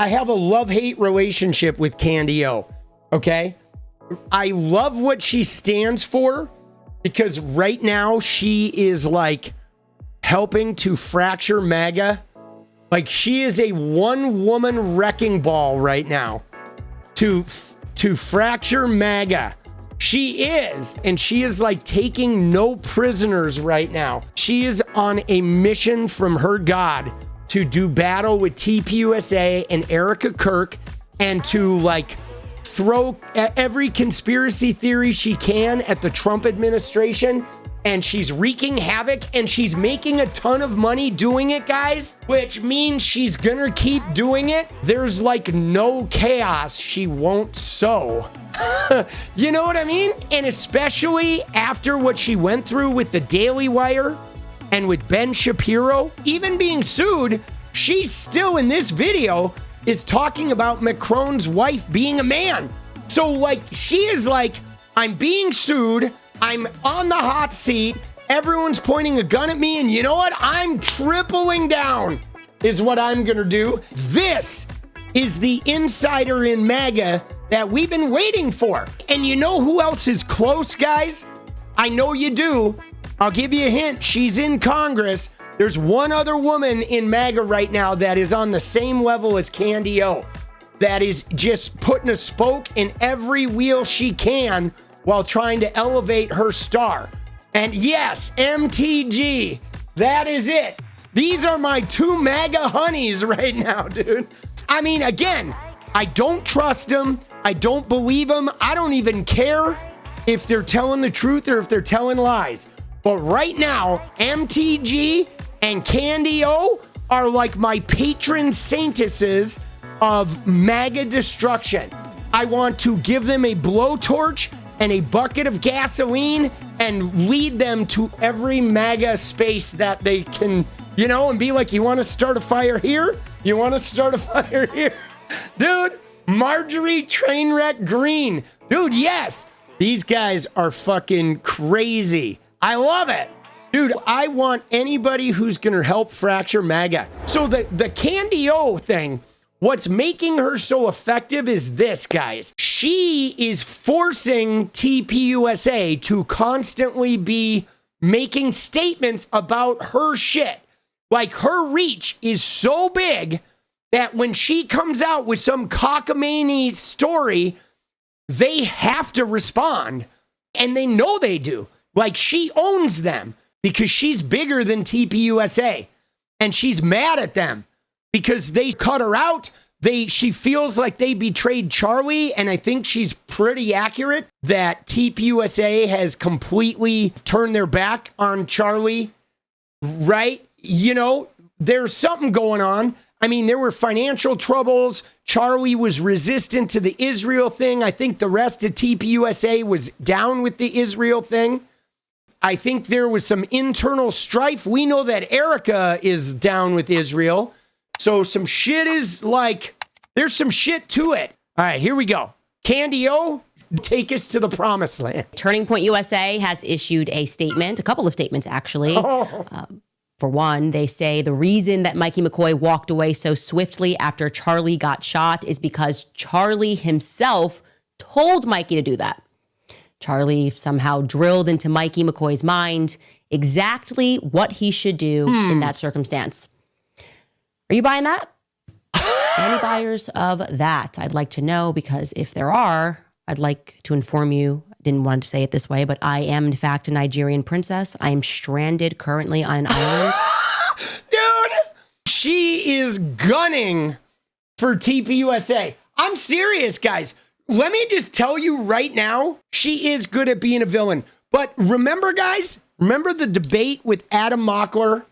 I have a love-hate relationship with Candy O, okay? I love what she stands for because right now she is like helping to fracture MAGA. Like she is a one-woman wrecking ball right now to fracture MAGA. She is, and she is like taking no prisoners right now. She is on a mission from her God to do battle with TPUSA and 𝗙𝗏𝗏 Kirk and to like throw every conspiracy theory she can at the Trump administration. And she's wreaking havoc and she's making a ton of money doing it, guys, which means she's gonna keep doing it. There's like no chaos she won't sow. You know what I mean? And especially after what she went through with the Daily Wire and with Ben Shapiro, even being sued, she's still in this video is talking about Macron's wife being a man. So like, she is like, I'm being sued, I'm on the hot seat, everyone's pointing a gun at me, and you know what? I'm tripling down is what I'm gonna do. This is the insider in MAGA that we've been waiting for. And you know who else is close, guys? I know you do. I'll give you a hint. She's in Congress. There's one other woman in MAGA right now that is on the same level as Candy O, that is just putting a spoke in every wheel she can while trying to elevate her star. And yes, MTG, that is it. These are my two MAGA honeys right now, dude. I mean, again, I don't trust them. I don't believe them. I don't even care if they're telling the truth or if they're telling lies. But right now, MTG and Candy O are like my patron saintesses of MAGA destruction. I want to give them a blowtorch and a bucket of gasoline and lead them to every MAGA space that they can, you know, and be like, you want to start a fire here? You want to start a fire here? Dude, Marjorie Trainwreck Green. Dude, yes. These guys are fucking crazy. I love it. Dude, I want anybody who's going to help fracture MAGA. So the Candy O thing, what's making her so effective is this, guys. She is forcing TPUSA to constantly be making statements about her shit. Like, her reach is so big that when she comes out with some cockamamie story, they have to respond. And they know they do. Like, she owns them because she's bigger than TPUSA. And she's mad at them because they cut her out. She feels like they betrayed Charlie, and I think she's pretty accurate that TPUSA has completely turned their back on Charlie, right? You know, there's something going on. I mean, there were financial troubles. Charlie was resistant to the Israel thing. I think the rest of TPUSA was down with the Israel thing. I think there was some internal strife. We know that Erica is down with Israel. So some shit is like, there's some shit to it. All right, here we go. Candy O, take us to the promised land. Turning Point USA has issued a statement, a couple of statements actually. For one, they say the reason that Mikey McCoy walked away so swiftly after Charlie got shot is because Charlie himself told Mikey to do that. Charlie somehow drilled into Mikey McCoy's mind exactly what he should do in that circumstance. Are you buying that? Any buyers of that? I'd like to know, because if there are, I'd like to inform you. I didn't want to say it this way, but I am in fact a Nigerian princess. I am stranded currently on an island. Dude, she is gunning for TPUSA. I'm serious, guys. Let me just tell you right now, she is good at being a villain. But remember, guys, remember the debate with Adam Mockler,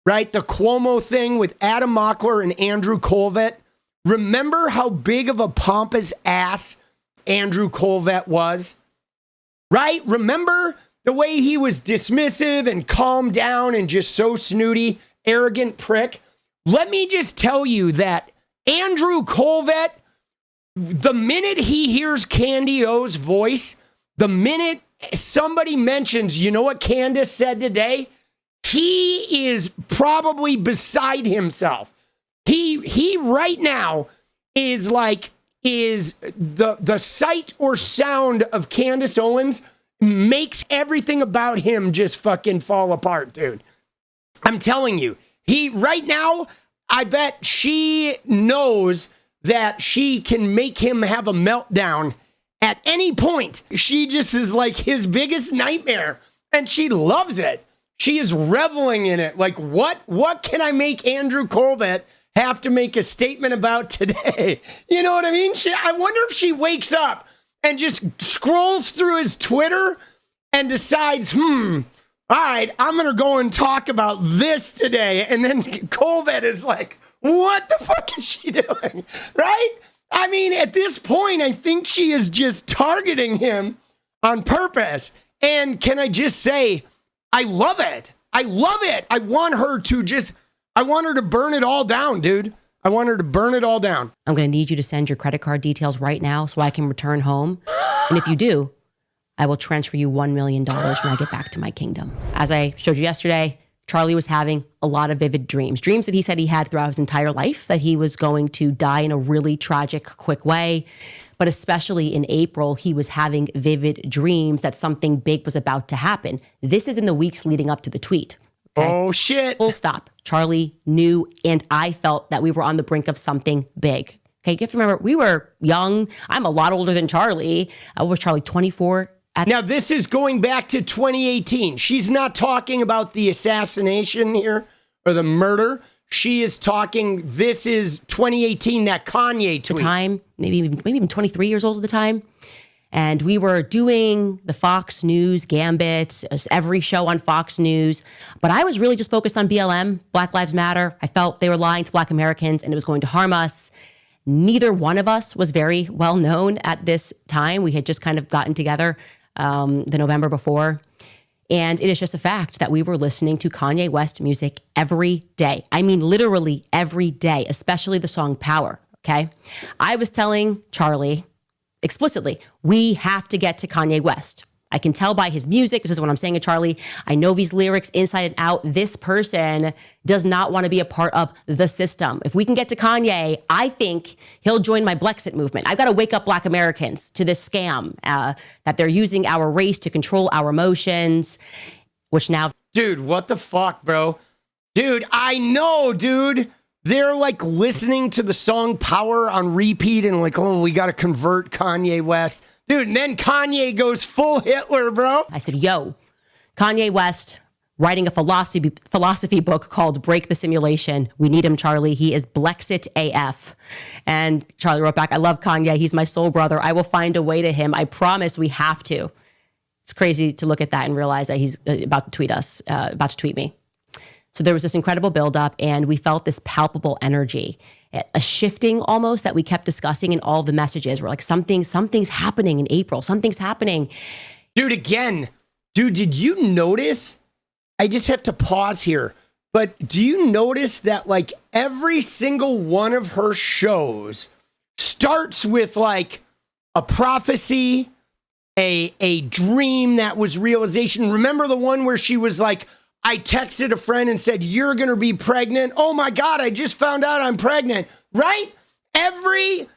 right? The Cuomo thing with Adam Mockler and Andrew Colvett. Remember how big of a pompous ass Andrew Colvett was, right? Remember the way he was dismissive and calmed down and just so snooty, arrogant prick? Let me just tell you that Andrew Colvett, the minute he hears Candy O's voice, the minute somebody mentions, you know what Candace said today? He is probably beside himself. He right now is the sight or sound of Candace Owens makes everything about him just fucking fall apart, dude. I'm telling you, right now, I bet she knows that she can make him have a meltdown at any point. She just is like his biggest nightmare, and she loves it. She is reveling in it. Like, what can I make Andrew Colvett have to make a statement about today? You know what I mean? I wonder if she wakes up and just scrolls through his Twitter and decides, all right, I'm going to go and talk about this today. And then Colvett is like, what the fuck is she doing? Right? I mean, at this point, I think she is just targeting him on purpose. And can I just say, I love it. I love it. I want her to burn it all down, dude. I want her to burn it all down. I'm going to need you to send your credit card details right now so I can return home. And if you do, I will transfer you $1 million when I get back to my kingdom. As I showed you yesterday, Charlie was having a lot of vivid dreams that he said he had throughout his entire life, that he was going to die in a really tragic, quick way. But especially in April, he was having vivid dreams that something big was about to happen. This is in the weeks leading up to the tweet. Okay? Oh, shit. Full stop. Charlie knew, and I felt that we were on the brink of something big. Okay, you have to remember, we were young. I'm a lot older than Charlie. Was Charlie 24? Now, this is going back to 2018. She's not talking about the assassination here or the murder. She is talking, this is 2018, that Kanye tweet. At the time, maybe even 23 years old at the time. And we were doing the Fox News gambit, every show on Fox News. But I was really just focused on BLM, Black Lives Matter. I felt they were lying to Black Americans and it was going to harm us. Neither one of us was very well known at this time. We had just kind of gotten together the November before. And it is just a fact that we were listening to Kanye West music every day. I mean, literally every day, especially the song Power, okay? I was telling Charlie explicitly, we have to get to Kanye West. I can tell by his music. This is what I'm saying to Charlie. I know these lyrics inside and out. This person does not want to be a part of the system. If we can get to Kanye, I think he'll join my Blexit movement. I've got to wake up Black Americans to this scam that they're using our race to control our emotions, which now... Dude, what the fuck, bro? Dude, I know, dude. They're like listening to the song Power on repeat and like, oh, we got to convert Kanye West. Dude, and then Kanye goes full Hitler, bro. I said, yo, Kanye West writing a philosophy book called Break the Simulation. We need him, Charlie. He is Blexit AF. And Charlie wrote back, I love Kanye. He's my soul brother. I will find a way to him. I promise we have to. It's crazy to look at that and realize that he's about to tweet me. So there was this incredible buildup, and we felt this palpable energy, a shifting almost that we kept discussing in all the messages. We're like, something's happening in April. Something's happening. Dude, did you notice? I just have to pause here. But do you notice that like every single one of her shows starts with like a prophecy, a dream that was realization? Remember the one where she was like, I texted a friend and said, you're going to be pregnant. Oh my God, I just found out I'm pregnant, right? Every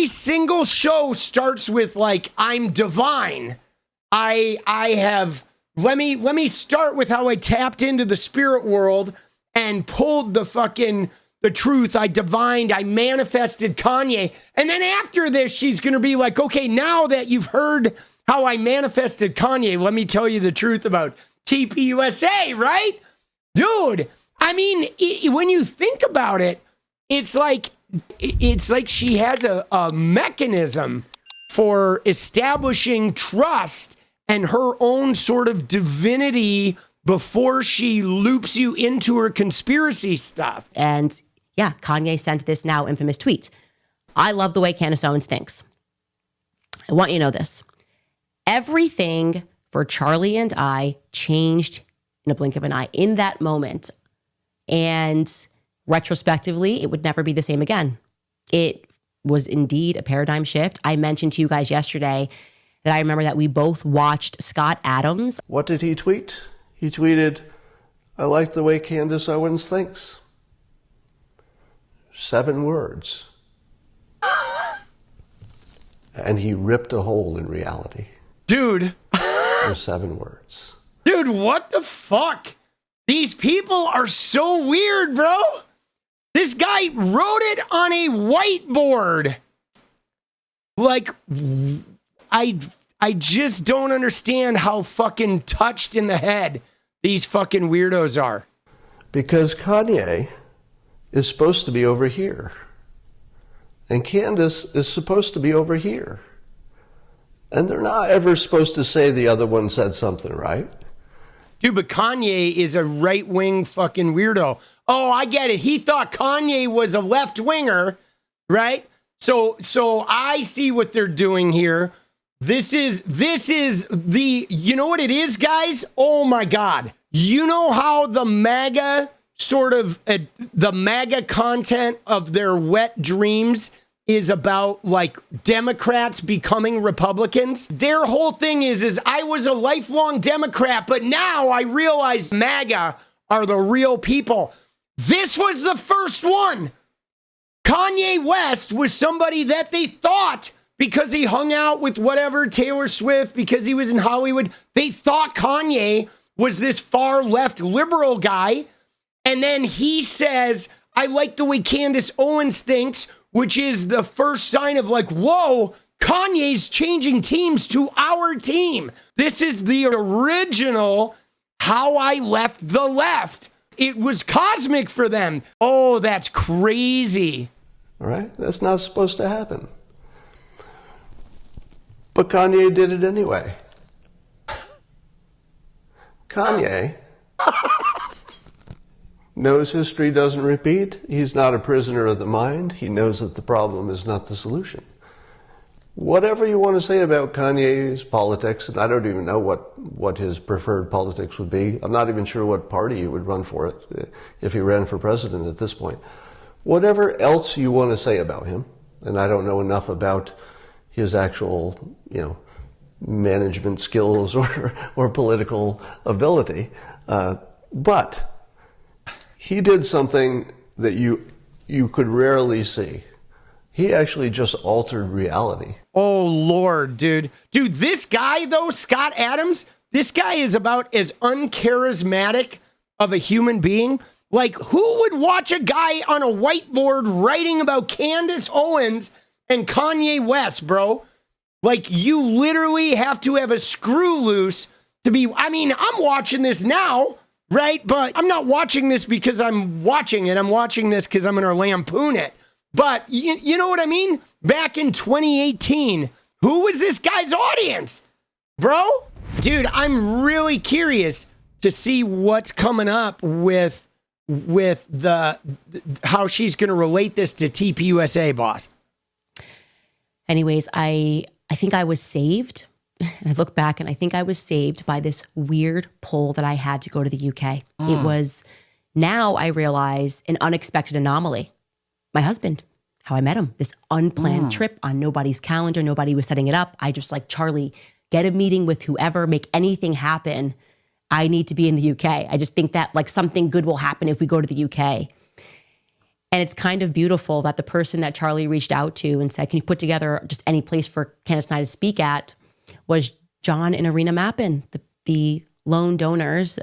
single show starts with like, I'm divine. I have, let me start with how I tapped into the spirit world and pulled the truth. I divined, I manifested Kanye. And then after this, she's going to be like, okay, now that you've heard how I manifested Kanye, let me tell you the truth about TPUSA, right? Dude, I mean, when you think about it, it's like she has a mechanism for establishing trust and her own sort of divinity before she loops you into her conspiracy stuff. And yeah, Kanye sent this now infamous tweet. I love the way Candace Owens thinks. I want you to know this. Everything for Charlie and I changed in a blink of an eye in that moment. And retrospectively, it would never be the same again. It was indeed a paradigm shift. I mentioned to you guys yesterday that I remember that we both watched Scott Adams. What did he tweet? He tweeted, I like the way Candace Owens thinks. 7 words. and he ripped a hole in reality. Dude. With 7 words. Dude, what the fuck? These people are so weird, bro. This guy wrote it on a whiteboard. Like, I just don't understand how fucking touched in the head these fucking weirdos are. Because Kanye is supposed to be over here. And Candace is supposed to be over here. And they're not ever supposed to say the other one said something, right? Dude, but Kanye is a right-wing fucking weirdo. Oh, I get it. He thought Kanye was a left-winger, right? So I see what they're doing here. This is the, you know what it is, guys? Oh my God. You know how the MAGA the MAGA content of their wet dreams is about like Democrats becoming Republicans? Their whole thing is I was a lifelong Democrat, but now I realize MAGA are the real people. This was the first one. Kanye West was somebody that they thought, because he hung out with whatever Taylor Swift, because he was in Hollywood, they thought Kanye was this far left liberal guy. And then he says, I like the way Candace Owens thinks, which is the first sign of like, whoa, Kanye's changing teams to our team. This is the original how I left the left. It was cosmic for them. Oh, that's crazy. All right? That's not supposed to happen. But Kanye did it anyway. Kanye knows history doesn't repeat. He's not a prisoner of the mind. He knows that the problem is not the solution. Whatever you want to say about Kanye's politics, and I don't even know what his preferred politics would be. I'm not even sure what party he would run for it if he ran for president at this point. Whatever else you want to say about him, and I don't know enough about his actual, management skills or political ability, but he did something that you could rarely see. He actually just altered reality. Oh, Lord, dude. Dude, this guy, though, Scott Adams, this guy is about as uncharismatic of a human being. Like, who would watch a guy on a whiteboard writing about Candace Owens and Kanye West, bro? Like, you literally have to have a screw loose to be... I mean, I'm watching this now, right? But I'm not watching this because I'm watching it. I'm watching this because I'm going to lampoon it. But you know what I mean? Back in 2018, who was this guy's audience? Bro? Dude, I'm really curious to see what's coming up with the how she's going to relate this to TPUSA, boss. Anyways, I think I was saved. And I look back and I think I was saved by this weird pull that I had to go to the UK. It was, now I realize, an unexpected anomaly. My husband, how I met him, this unplanned trip on nobody's calendar. Nobody was setting it up. I just like, Charlie, get a meeting with whoever, make anything happen. I need to be in the UK. I just think that like something good will happen if we go to the UK. And it's kind of beautiful that the person that Charlie reached out to and said, can you put together just any place for Candace and I to speak at, was John and Irina Mappin, the lone donors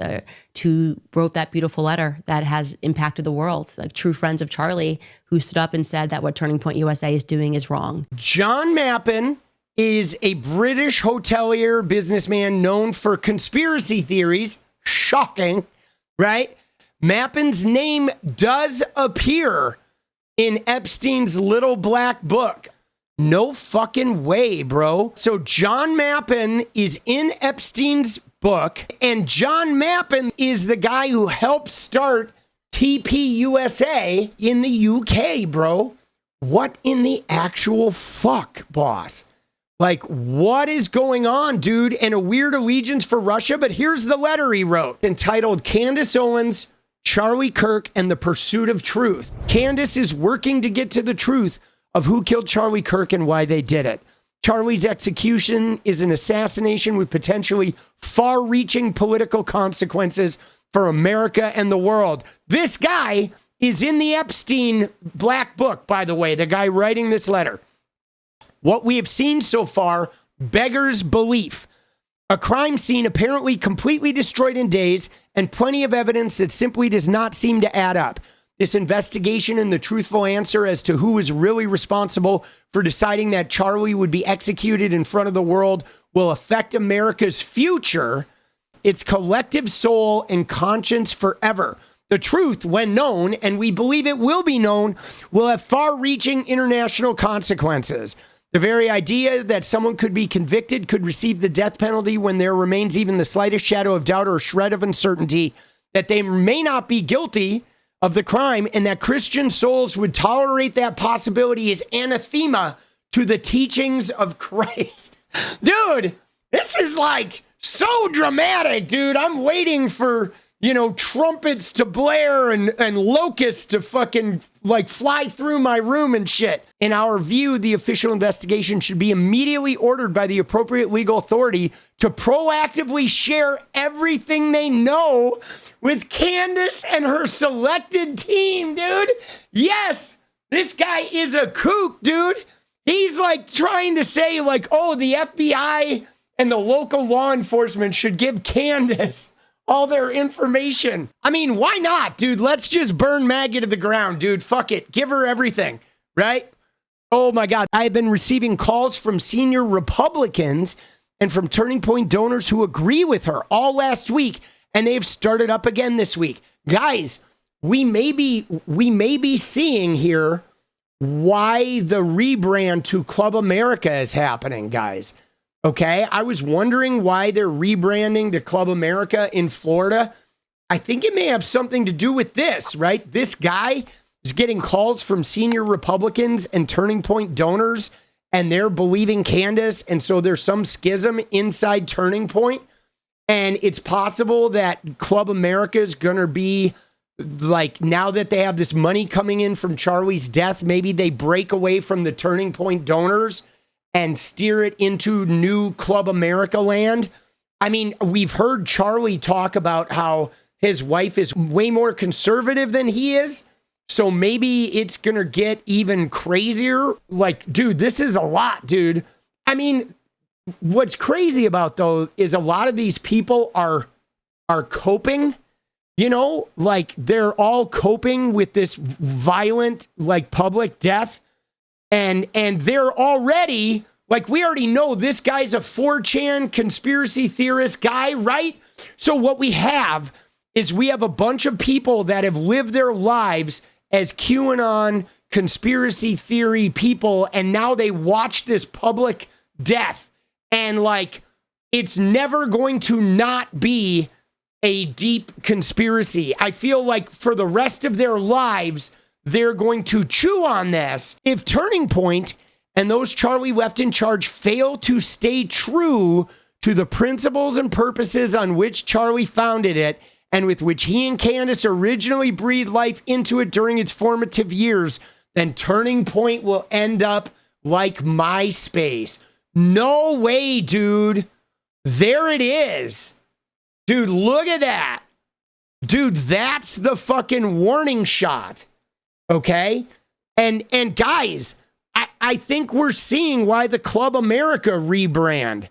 who wrote that beautiful letter that has impacted the world, like true friends of Charlie, who stood up and said that what Turning Point USA is doing is wrong. John Mappin is a British hotelier businessman known for conspiracy theories. Shocking, right? Mappin's name does appear in Epstein's little black book. No fucking way, bro. So John Mappin is in Epstein's book, and John Mappin is the guy who helped start TPUSA in the UK, bro. What in the actual fuck, boss? Like, what is going on, dude? And a weird allegiance for Russia, but here's the letter he wrote, entitled Candace Owens, Charlie Kirk, and the Pursuit of Truth. Candace is working to get to the truth of who killed Charlie Kirk and why they did it. Charlie's execution is an assassination with potentially far-reaching political consequences for America and the world. This guy is in the Epstein black book, by the way, the guy writing this letter. What we have seen so far beggars belief. A crime scene apparently completely destroyed in days, and plenty of evidence that simply does not seem to add up. This investigation and the truthful answer as to who is really responsible for deciding that Charlie would be executed in front of the world will affect America's future, its collective soul and conscience forever. The truth, when known, and we believe it will be known, will have far-reaching international consequences. The very idea that someone could be convicted, could receive the death penalty when there remains even the slightest shadow of doubt or shred of uncertainty that they may not be guilty of the crime and that Christian souls would tolerate that possibility is anathema to the teachings of Christ. Dude, this is like so dramatic, dude. I'm waiting for, trumpets to blare and locusts to fucking like fly through my room and shit. In our view, the official investigation should be immediately ordered by the appropriate legal authority to proactively share everything they know with Candace and her selected team, dude. Yes, this guy is a kook, dude. He's like trying to say like, oh, the FBI and the local law enforcement should give Candace all their information. I mean, why not, dude? Let's just burn MAGA to the ground, dude. Fuck it. Give her everything, right? Oh my God. I have been receiving calls from senior Republicans and from Turning Point donors who agree with her all last week, and they've started up again this week. Guys, we may be seeing here why the rebrand to Club America is happening, guys. Okay, I was wondering why they're rebranding to Club America in Florida. I think it may have something to do with this, right? This guy is getting calls from senior Republicans and Turning Point donors, and they're believing Candace, and so there's some schism inside Turning Point, and it's possible that Club America is going to be like, now that they have this money coming in from Charlie's death, maybe they break away from the Turning Point donors and steer it into new Club America land. I mean, we've heard Charlie talk about how his wife is way more conservative than he is. So maybe it's going to get even crazier. Like, dude, this is a lot, dude. I mean, what's crazy about though is a lot of these people are coping, like they're all coping with this violent, like public death. And they're already, like, we already know this guy's a 4chan conspiracy theorist guy, right? So what we have is we have a bunch of people that have lived their lives as QAnon conspiracy theory people, and now they watch this public death. And, like, it's never going to not be a deep conspiracy. I feel like for the rest of their lives, they're going to chew on this. If Turning Point and those Charlie left in charge fail to stay true to the principles and purposes on which Charlie founded it and with which he and Candace originally breathed life into it during its formative years, then Turning Point will end up like MySpace. No way, dude. There it is. Dude, look at that. Dude, that's the fucking warning shot. Okay. And guys, I think we're seeing why the Club America rebrand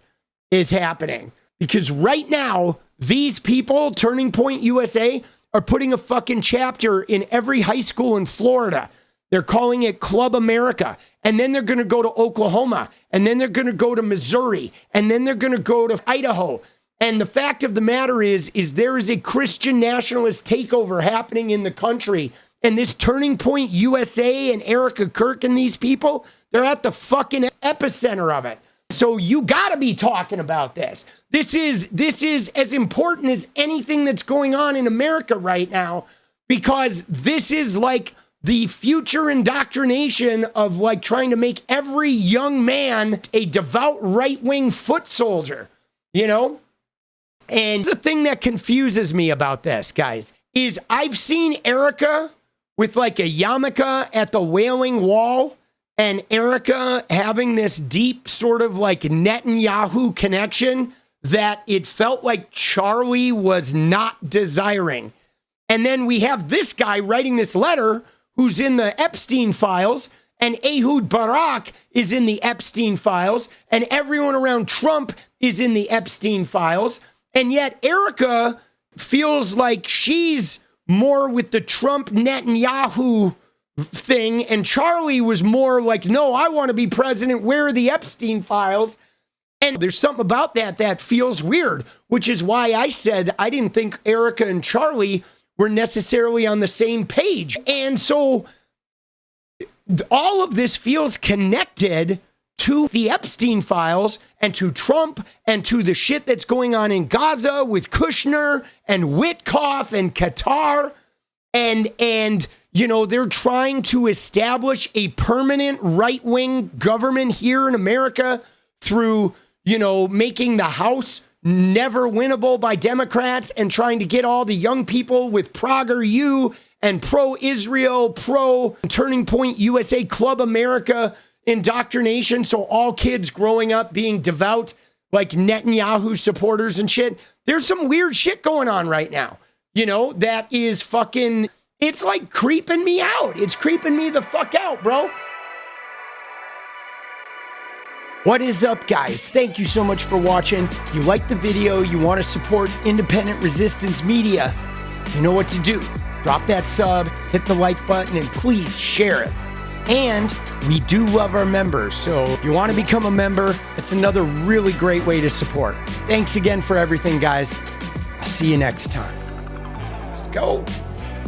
is happening, because right now, these people, Turning Point USA, are putting a fucking chapter in every high school in Florida. They're calling it Club America. And then they're going to go to Oklahoma. And then they're going to go to Missouri. And then they're going to go to Idaho. And the fact of the matter is there is a Christian nationalist takeover happening in the country. And this Turning Point USA and Erica Kirk and these people, they're at the fucking epicenter of it. So you got to be talking about this. This is as important as anything that's going on in America right now, because this is like the future indoctrination of like trying to make every young man a devout right-wing foot soldier, And the thing that confuses me about this, guys, is I've seen Erica with like a yarmulke at the Wailing Wall, and Erica having this deep sort of like Netanyahu connection that it felt like Charlie was not desiring. And then we have this guy writing this letter who's in the Epstein files, and Ehud Barak is in the Epstein files, and everyone around Trump is in the Epstein files. And yet Erica feels like she's more with the Trump Netanyahu thing, and Charlie was more like, no, I want to be president. Where are the Epstein files? And there's something about that that feels weird, which is why I said I didn't think Erica and Charlie were necessarily on the same page. And so all of this feels connected to the Epstein files and to Trump and to the shit that's going on in Gaza with Kushner and Witkoff and Qatar. And you know, they're trying to establish a permanent right-wing government here in America through, you know, making the House never winnable by Democrats and trying to get all the young people with Prager U and pro-Israel, pro-Turning Point USA, Club America indoctrination. So all kids growing up being devout, like Netanyahu supporters and shit. There's some weird shit going on right now, you know, that is fucking, it's like creeping me out. It's creeping me the fuck out, bro. What is up, guys? Thank you so much for watching. You like the video, you want to support independent resistance media, you know what to do. Drop that sub, hit the like button, and please share it. And we do love our members, so if you want to become a member, it's another really great way to support. Thanks again for everything, guys. I'll see you next time. Let's go.